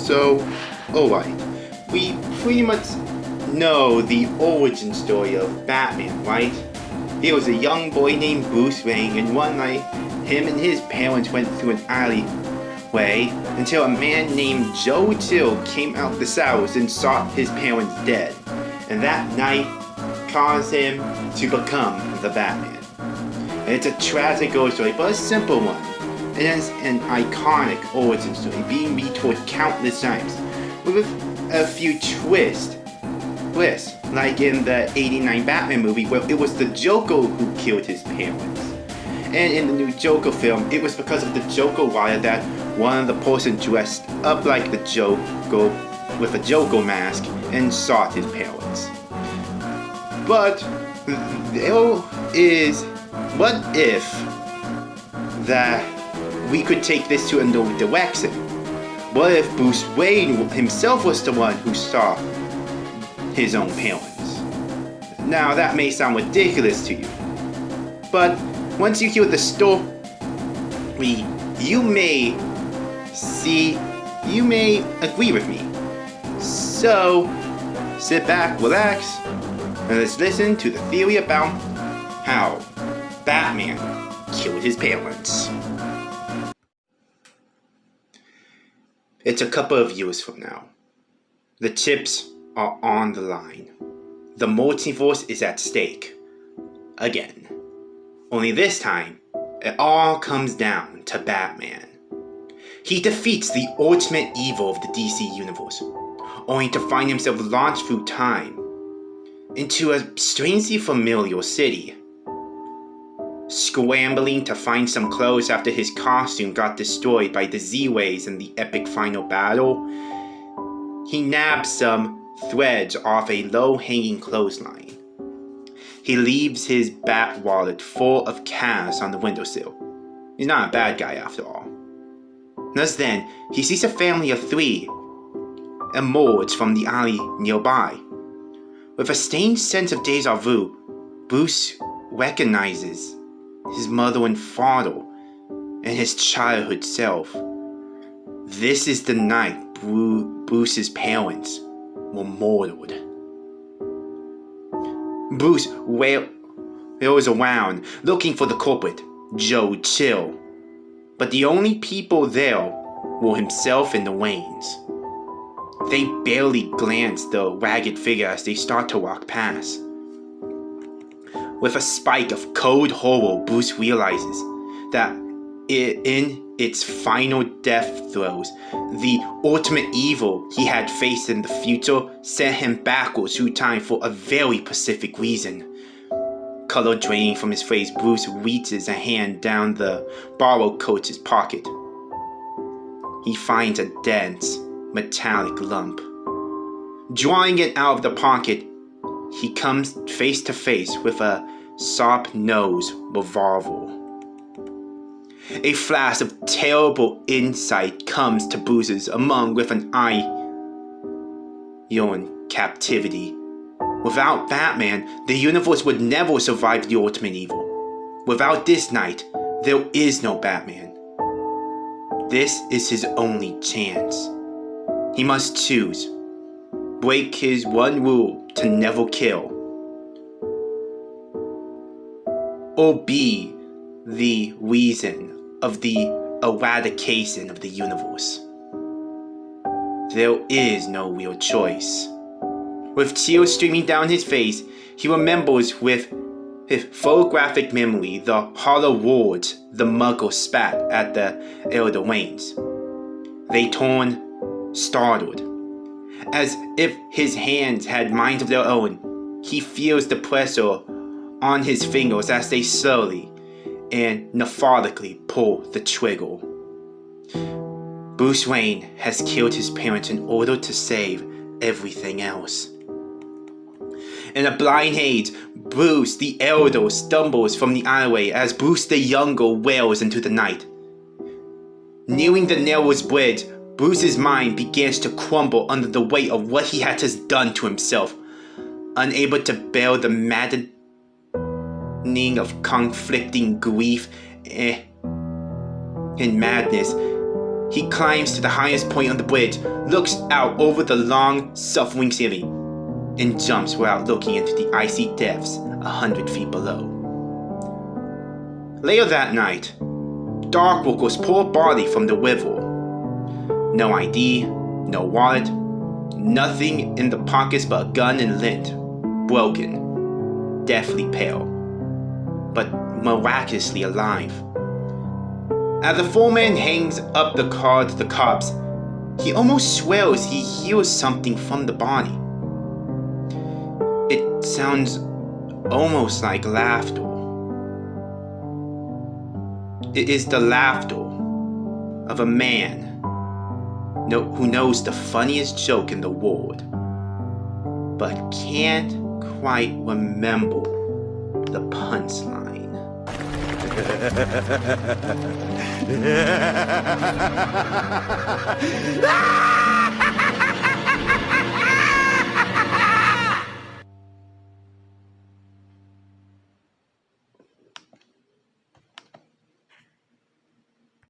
So, alright, we pretty much know the origin story of Batman, right? He was a young boy named Bruce Wayne, and one night, him and his parents went through an alleyway until a man named Joe Chill came out the house and saw his parents dead. And that night caused him to become the Batman. And it's a tragic origin story, but a simple one. It has an iconic origin story being retold countless times with a few twists, like in the '89 Batman movie where it was the Joker who killed his parents. And in the new Joker film, it was because of the Joker wire that one of the person dressed up like the Joker with a Joker mask and sought his parents. But there is, what if that we could take this to another direction? What if Bruce Wayne himself was the one who saw his own parents? Now that may sound ridiculous to you, but once you hear the story, you may agree with me. So sit back, relax, and let's listen to the theory about how Batman killed his parents. It's a couple of years from now. The chips are on the line. The multiverse is at stake. Again. Only this time, it all comes down to Batman. He defeats the ultimate evil of the DC universe, only to find himself launched through time into a strangely familiar city. Scrambling to find some clothes after his costume got destroyed by the Z-Ways in the epic final battle, he nabs some threads off a low-hanging clothesline. He leaves his bat wallet full of cash on the windowsill. He's not a bad guy after all. Thus then, he sees a family of 3 emerge from the alley nearby. With a strange sense of deja vu, Bruce recognizes his mother and father, and his childhood self. This is the night Bruce's parents were murdered. Bruce wails around, looking for the culprit, Joe Chill. But the only people there were himself and the Waynes. They barely glance the ragged figure as they start to walk past. With a spike of cold horror, Bruce realizes that in its final death throes, the ultimate evil he had faced in the future sent him backwards through time for a very specific reason. Color draining from his face, Bruce reaches a hand down the borrowed coat's pocket. He finds a dense, metallic lump. Drawing it out of the pocket, he comes face to face with a sharp-nosed revolver. A flash of terrible insight comes to Bruce's among with an eye in captivity. Without Batman, the universe would never survive the ultimate evil. Without this night, there is no Batman. This is his only chance. He must choose. Break his one rule to never kill, or be the reason of the eradication of the universe. There is no real choice. With tears streaming down his face, he remembers with his photographic memory the hollow words the Muggle spat at the Elder Waynes. They turn startled. As if his hands had minds of their own, he feels the pressure on his fingers as they slowly and methodically pull the trigger. Bruce Wayne has killed his parents in order to save everything else. In a blind haze, Bruce the Elder stumbles from the alleyway as Bruce the Younger wails into the night. Nearing the narrowest bridge, Bruce's mind begins to crumble under the weight of what he had just done to himself. Unable to bear the maddening of conflicting grief and madness, He climbs to the highest point on the bridge, looks out over the long, suffering city, and jumps without looking into the icy depths 100 feet below. Later that night, Dark Walker's poor body from the river. No ID, no wallet, nothing in the pockets but a gun and lint. Broken, deathly pale, but miraculously alive. As the foreman hangs up the car to the cops, he almost swears he hears something from the body. It sounds almost like laughter. It is the laughter of a man who knows the funniest joke in the world, but can't quite remember the punchline.